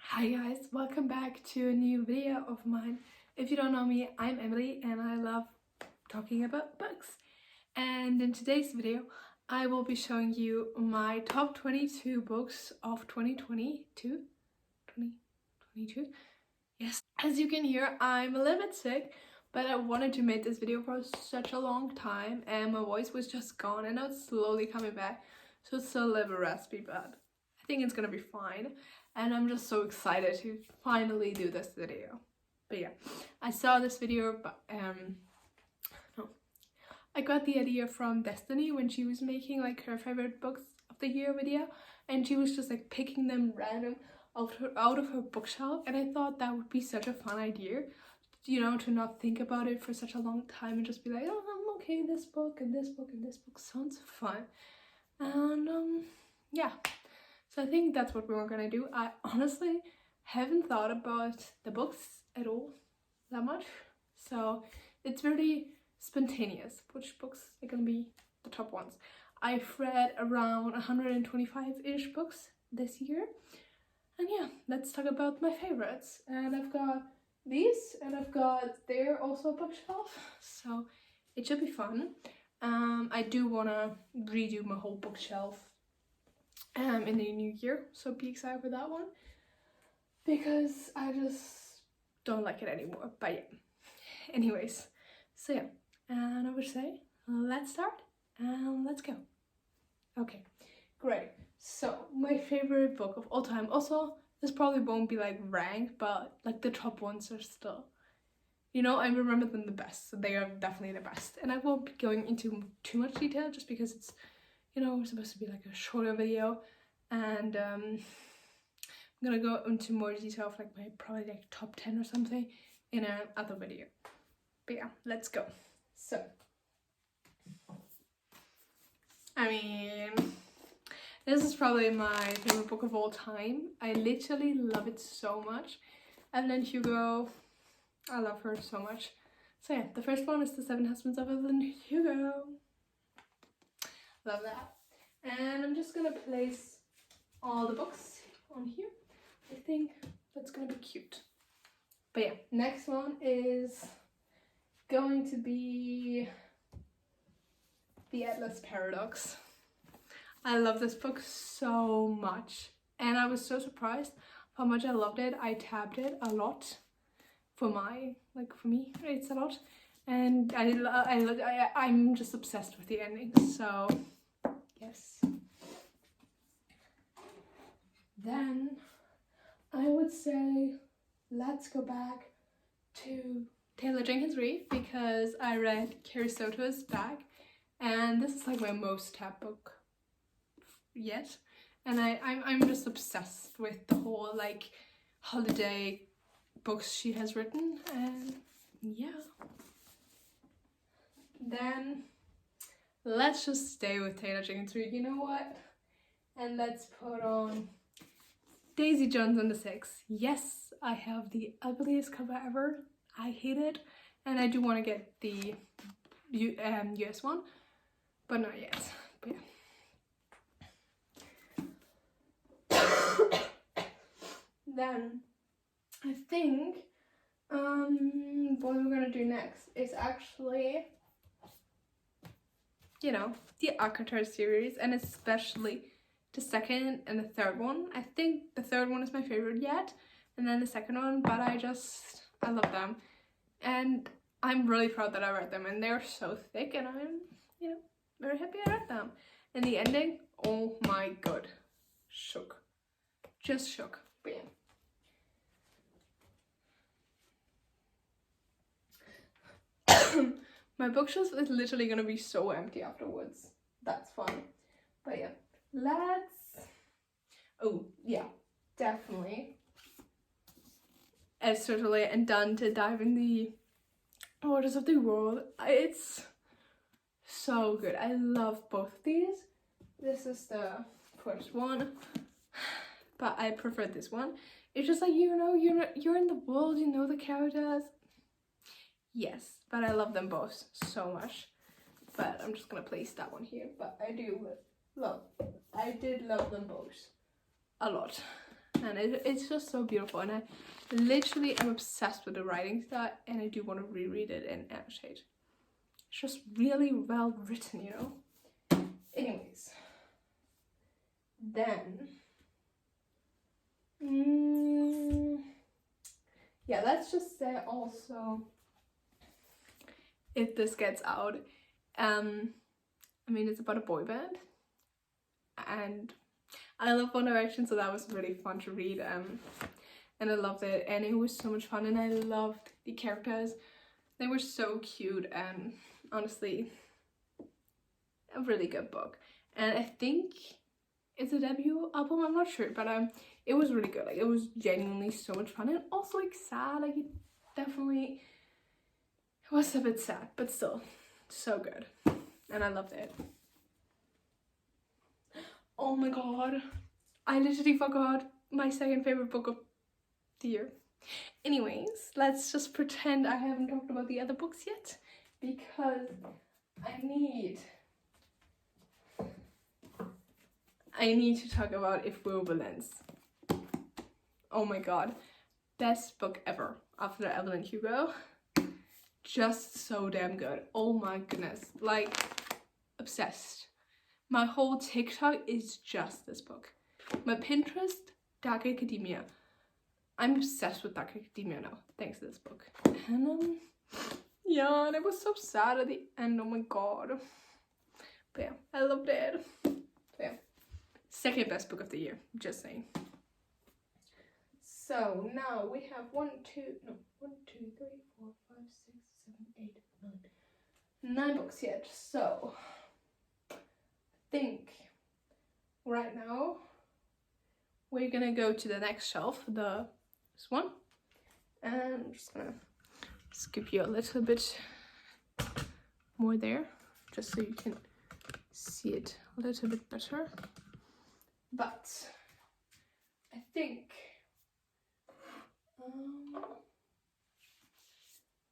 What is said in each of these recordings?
Hi guys, welcome back to a new video of mine. If you don't know me, I'm Emily and I love talking about books. And in today's video, I will be showing you my top 22 books of 2022. Yes, as you can hear, I'm a little bit sick, but I wanted to make this video for such a long time and my voice was just gone and now it's slowly coming back. So it's still a little raspy, but I think it's gonna be fine. And I'm just so excited to finally do this video. But yeah, I saw this video, but I got the idea from Destiny when she was making like her favorite books of the year video, and she was just like picking them random out of her bookshelf, and I thought that would be such a fun idea, you know, to not think about it for such a long time and just be like, oh, I'm okay, this book and this book and this book sounds fun. And yeah, so I think that's what we were gonna do. I honestly haven't thought about the books at all that much, so it's really spontaneous which books are gonna be the top ones. I've read around 125-ish books this year, and yeah, let's talk about my favorites. And I've got these, and I've got there also a bookshelf, so it should be fun. I do want to redo my whole bookshelf in the new year, so be excited for that one because I just don't like it anymore. But yeah, anyways, so yeah, and I would say let's start and let's go. Okay, great. So my favorite book of all time, also this probably won't be like ranked, but like the top ones are still, you know, I remember them the best, so they are definitely the best. And I won't be going into too much detail just because it's, you know, supposed to be like a shorter video, and I'm gonna go into more detail of like my probably like top 10 or something in another video. But yeah, let's go. So I mean, this is probably my favorite book of all time. I literally love it so much. Evelyn Hugo, I love her so much. So yeah, the first one is The Seven Husbands of Evelyn Hugo. Love that. And I'm just gonna place all the books on here. I think that's gonna be cute. But yeah, next one is going to be The Atlas Paradox. I love this book so much, and I was so surprised how much I loved it. I tabbed it a lot for me, it's a lot, and I'm just obsessed with the ending. So yes. Then I would say let's go back to Taylor Jenkins Reid because I read Carrie Soto's Bag, and this is like my most tabbed book yet, and I'm just obsessed with the whole like holiday books she has written, and yeah. Then let's just stay with Taylor Jenkins Reid, you know what? And let's put on Daisy Jones and the Six. Yes, I have the ugliest cover ever. I hate it, and I do want to get the US one, but not yet. But yeah. Then I think what we're gonna do next is actually, you know, the ACOTAR series, and especially the second and the third one. I think the third one is my favorite yet, and then the second one, but I love them, and I'm really proud that I read them, and they're so thick, and I'm, you know, very happy I read them. And the ending, oh my god, shook, just shook. But yeah. My bookshelf is literally gonna be so empty afterwards. That's fun. But yeah, oh yeah, definitely Esther Tolle and Dante dive in the waters of the world. It's so good. I love both of these. This is the first one, but I prefer this one. It's just like, you know, you're in the world, you know the characters. Yes, but I love them both so much. But I'm just gonna place that one here. But I did love them both a lot. and it's just so beautiful, and I literally am obsessed with the writing style, and I do want to reread it and annotate. It's just really well written, you know. Anyways, then yeah, let's just say also, if this gets out, I mean, it's about a boy band, and I love One Direction, so that was really fun to read, and I loved it, and it was so much fun, and I loved the characters. They were so cute, and honestly, a really good book. And I think it's a debut album, I'm not sure, but it was really good. Like, it was genuinely so much fun, and also like sad. Like, it definitely was a bit sad, but still so good, and I loved it. Oh my god, I literally forgot my second favorite book of the year. Anyways, let's just pretend I haven't talked about the other books yet, because I need to talk about If We Were Villains. Oh my god, best book ever after Evelyn Hugo. Just so damn good. Oh my goodness, like, obsessed. My whole TikTok is just this book. My Pinterest, Dark Academia. I'm obsessed with Dark Academia now, thanks to this book. And yeah, and it was so sad at the end, oh my god. But yeah, I loved it. So yeah, second best book of the year, just saying. So now we have 1, 2, 3, 4, 5, 6, 7, 8, 9 books yet. So I think right now we're gonna go to the next shelf, this one, and I'm just gonna skip you a little bit more there, just so you can see it a little bit better. But I think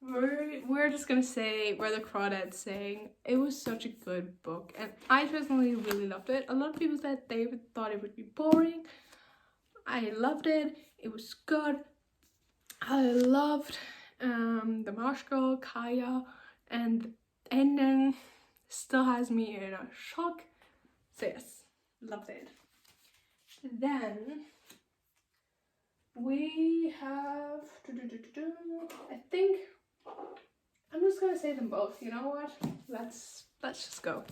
we're just gonna say Where the Crawdads Sing. It was such a good book, and I personally really loved it. A lot of people said they thought it would be boring. I loved it. It was good. I loved the Marsh Girl, Kaya, and the ending still has me in a shock. So yes, loved it. Then we have, I think I'm just gonna say them both. You know what? Let's just go.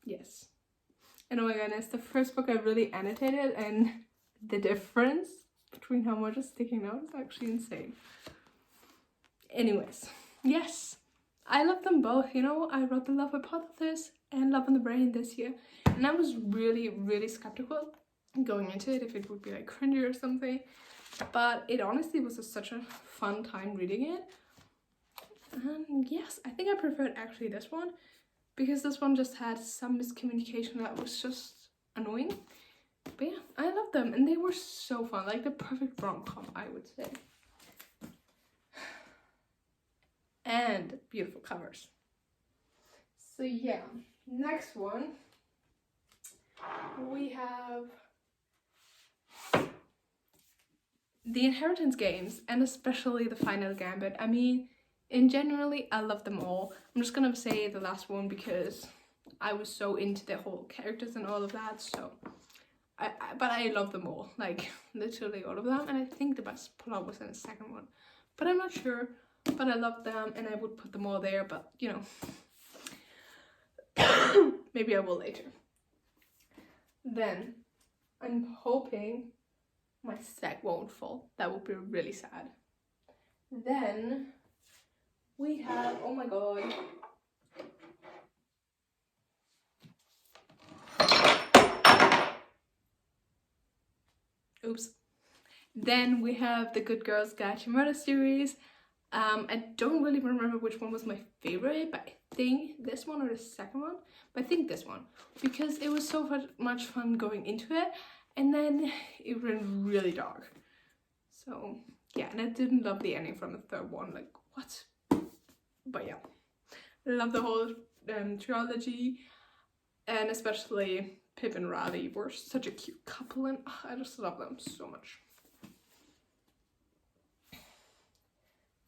Yes. And oh my goodness, the first book I really annotated, and the difference between how much is sticking out is actually insane. Anyways, yes, I love them both. You know, I wrote The Love Hypothesis and Love in the Brain this year, and I was really skeptical going into it if it would be like cringy or something, but it honestly was such a fun time reading it. And yes, I think I preferred actually this one, because this one just had some miscommunication that was just annoying. But yeah, I love them, and they were so fun, like the perfect rom-com, I would say. And beautiful covers. So yeah, next one we have the Inheritance games, and especially the Final Gambit. I mean, in generally, I love them all. I'm just gonna say the last one because I was so into the whole characters and all of that, so but I love them all, like literally all of them, and I think the best plot was in the second one, but I'm not sure. But I love them, and I would put them all there, but you know, maybe I will later. Then I'm hoping my stack won't fall. That would be really sad. Then we have, oh my god, oops. Then we have the Good Girls Guide to Murder series. I don't really remember which one was my favorite, but I think this one or the second one, but I think this one, because it was so much fun going into it, and then it went really dark. So yeah, and I didn't love the ending from the third one, like what? But yeah, I love the whole trilogy, and especially Pip and Riley were such a cute couple, and I just love them so much.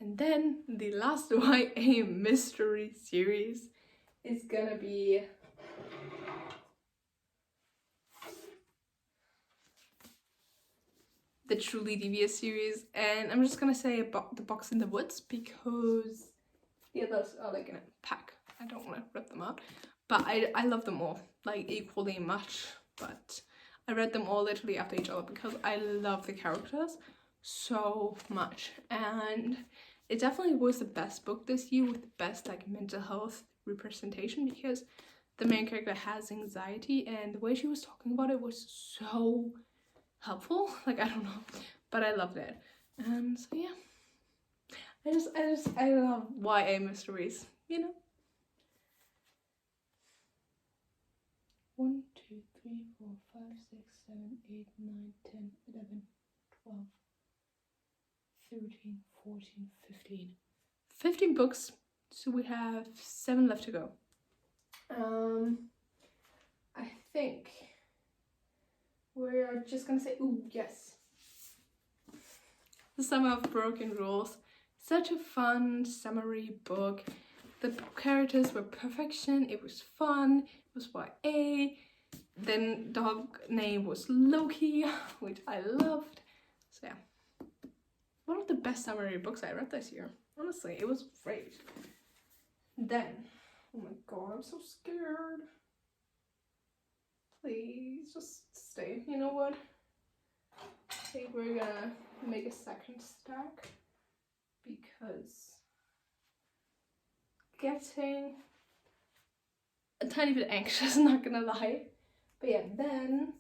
And then the last YA mystery series is gonna be the Truly Devious series, and I'm just gonna say about The Box in the Woods because the others are like in a pack. I don't want to rip them out, but I love them all like equally much, but I read them all literally after each other because I love the characters so much, and it definitely was the best book this year with the best like mental health representation, because the main character has anxiety and the way she was talking about it was so helpful. Like, I don't know, but I loved it. And so yeah, I love YA mysteries, you know. 1, 2, 3, 4, 5, 6, 7, 8, 9, 10, 11, 12, 13, 14, 15. 15 books, so we have 7 left to go. I think we're just gonna say, ooh, yes. The Summer of Broken Rules. Such a fun summary book. The characters were perfection. It was fun. It was YA. Then dog name was Loki, which I loved. So yeah, one of the best summary books I read this year. Honestly, it was great. Then, oh my god, I'm so scared. Please just stay. You know what? I think we're gonna make a second stack because getting a tiny bit anxious, not gonna lie. But yeah, then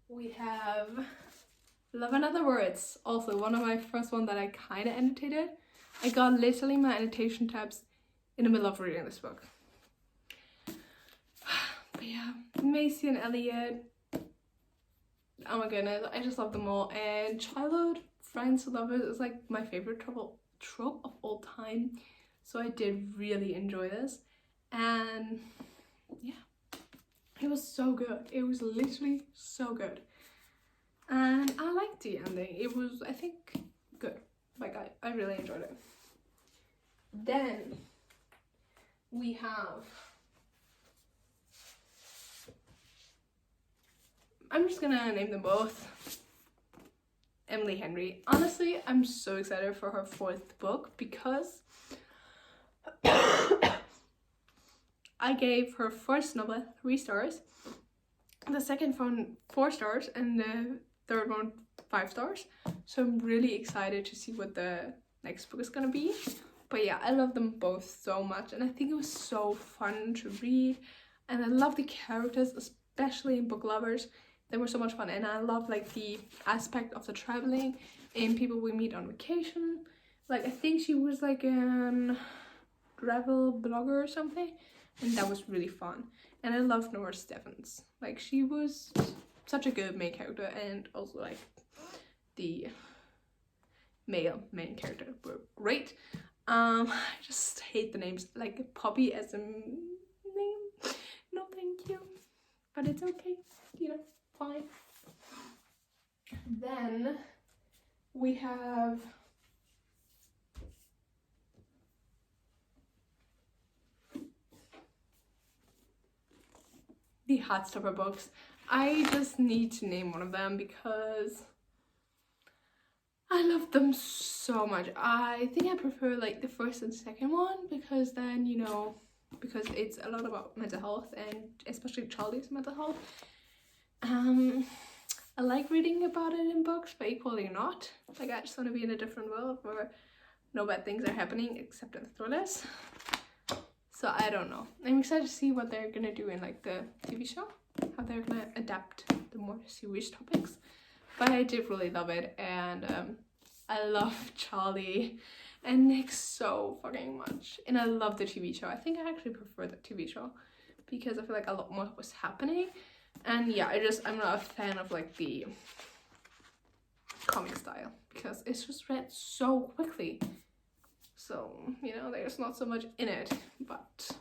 we have Love and Other Words. Also one of my first one that I kind of annotated. I got literally my annotation tabs in the middle of reading this book. But yeah, Macy and Elliot. Oh my goodness, I just love them all. And childhood friends lovers is like my favorite trope of all time. So I did really enjoy this. And yeah, it was so good. It was literally so good. And I liked the ending. It was, I think, good. Like, I really enjoyed it. Then we have, I'm just gonna name them both. Emily Henry. Honestly, I'm so excited for her 4th book because I gave her first novel 3 stars, the second one 4 stars, and the third one 5 stars. So I'm really excited to see what the next book is gonna be. But yeah, I love them both so much, and I think it was so fun to read, and I love the characters, especially in Book Lovers. They were so much fun, and I love like the aspect of the traveling and people we meet on vacation. Like, I think she was like an travel blogger or something, and that was really fun. And I love Nora Steffens. Like, she was such a good main character, and also like the male main character were great. I just hate the names, like Poppy as a name. No, thank you. But it's okay, you know, fine. Then we have the Heartstopper books. I just need to name one of them because I love them so much. I think I prefer like the first and second one because then, you know, because it's a lot about mental health, and especially Charlie's mental health. I like reading about it in books, but equally not. Like, I just want to be in a different world where no bad things are happening except in the thrillers. So I don't know. I'm excited to see what they're gonna do in like the TV show, how they're gonna adapt the more serious topics. But I did really love it, and I love Charlie and Nick so fucking much. And I love the TV show. I think I actually prefer the TV show because I feel like a lot more was happening. And yeah, I'm not a fan of like the comic style because it's just read so quickly. So, you know, there's not so much in it, but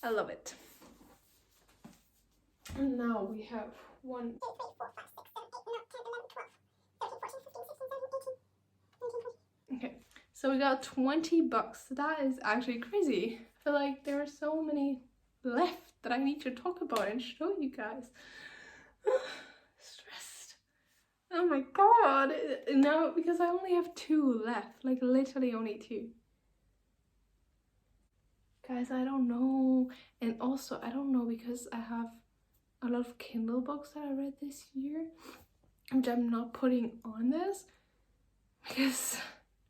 I love it. And now we have 1, 2, 3, 4, 5, 6, 7, 8, 9, 10, 11, 12, 13, 14, 15, 16, 17, 18, 19, 20. Okay, so we got 20 bucks. That is actually crazy. I feel like there are so many left that I need to talk about and show you guys. Stressed. Oh my god. No, because I only have 2 left. Like literally only 2. Guys, I don't know. And also, I don't know because I have a lot of Kindle books that I read this year, which I'm not putting on this because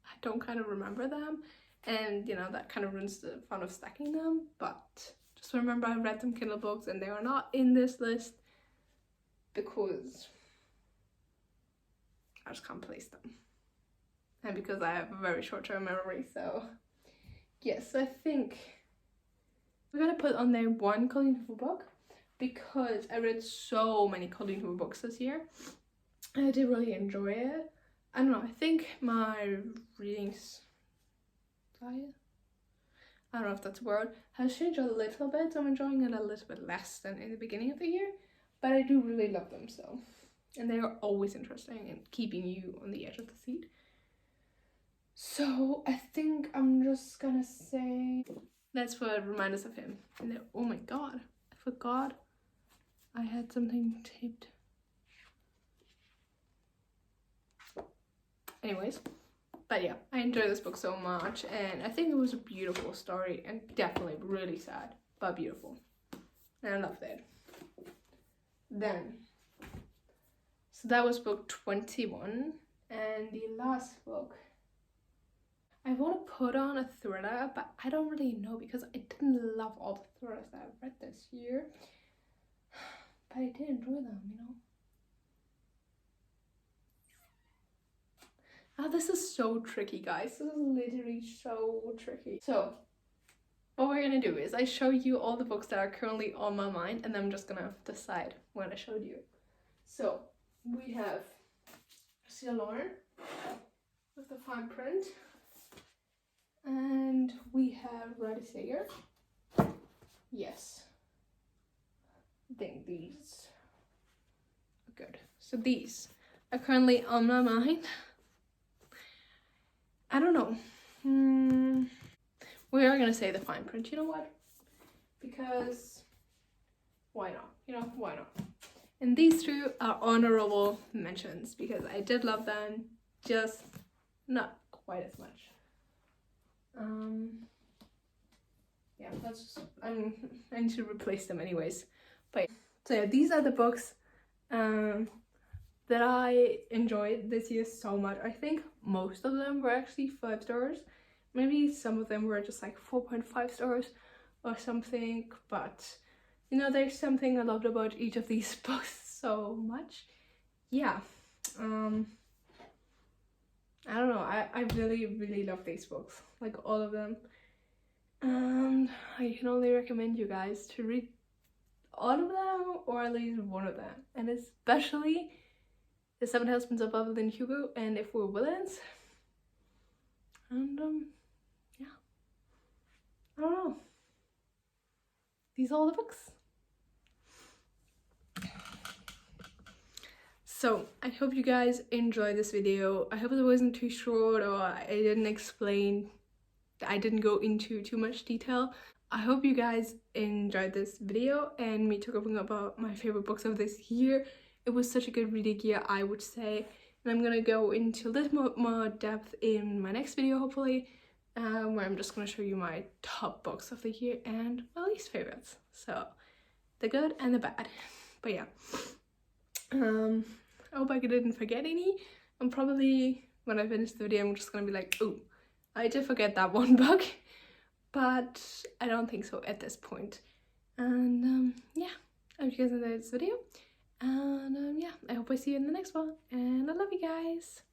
I don't kind of remember them. And, you know, that kind of ruins the fun of stacking them. But just remember I read some Kindle books and they are not in this list because I just can't place them. And because I have a very short-term memory, so yes, I think we're gonna put on there 1 Colleen Hoover book because I read so many Colleen Hoover books this year. And I did really enjoy it. I don't know, I think my reading style, I don't know if that's a word, has changed a little bit. So I'm enjoying it a little bit less than in the beginning of the year, but I do really love them so. And they are always interesting and keeping you on the edge of the seat. So I think I'm just gonna say that's for reminders of him. And then, oh my god, I forgot I had something taped. Anyways, but yeah, I enjoyed this book so much and I think it was a beautiful story and definitely really sad, but beautiful. And I loved it. Then, so that was book 21, and the last book I want to put on a thriller, but I don't really know because I didn't love all the thrillers that I've read this year. But I did enjoy them, you know. Ah, this is so tricky, guys. This is literally so tricky. So, what we're gonna do is I show you all the books that are currently on my mind, and then I'm just gonna decide when I showed you. So, we have Sierra Lauren with the fine print. And we have Riley Sager. Yes. I think these are good. So these are currently on my mind. I don't know. We are gonna say the fine print. You know what? Because why not? You know, why not? And these 2 are honorable mentions because I did love them, just not quite as much. Yeah, that's just, I need to replace them anyways. But so yeah, these are the books that I enjoyed this year so much. I think most of them were actually 5 stars. Maybe some of them were just like 4.5 stars or something, but you know, there's something I loved about each of these books so much. Yeah. I don't know, I really love these books, like all of them, and I can only recommend you guys to read all of them or at least one of them, and especially The 7 Husbands of Evelyn Hugo and If We're Villains. And yeah, I don't know, these are all the books. So I hope you guys enjoyed this video. I hope it wasn't too short or I didn't go into too much detail. I hope you guys enjoyed this video and me talking about my favorite books of this year. It was such a good reading year, I would say. And I'm gonna go into a little more depth in my next video, hopefully, where I'm just gonna show you my top books of the year and my least favorites. So the good and the bad. But yeah. I hope I didn't forget any. And probably when I finish the video, I'm just gonna be like, oh, I did forget that one book. But I don't think so at this point. And yeah, I hope you guys enjoyed this video. And yeah, I hope I see you in the next one. And I love you guys.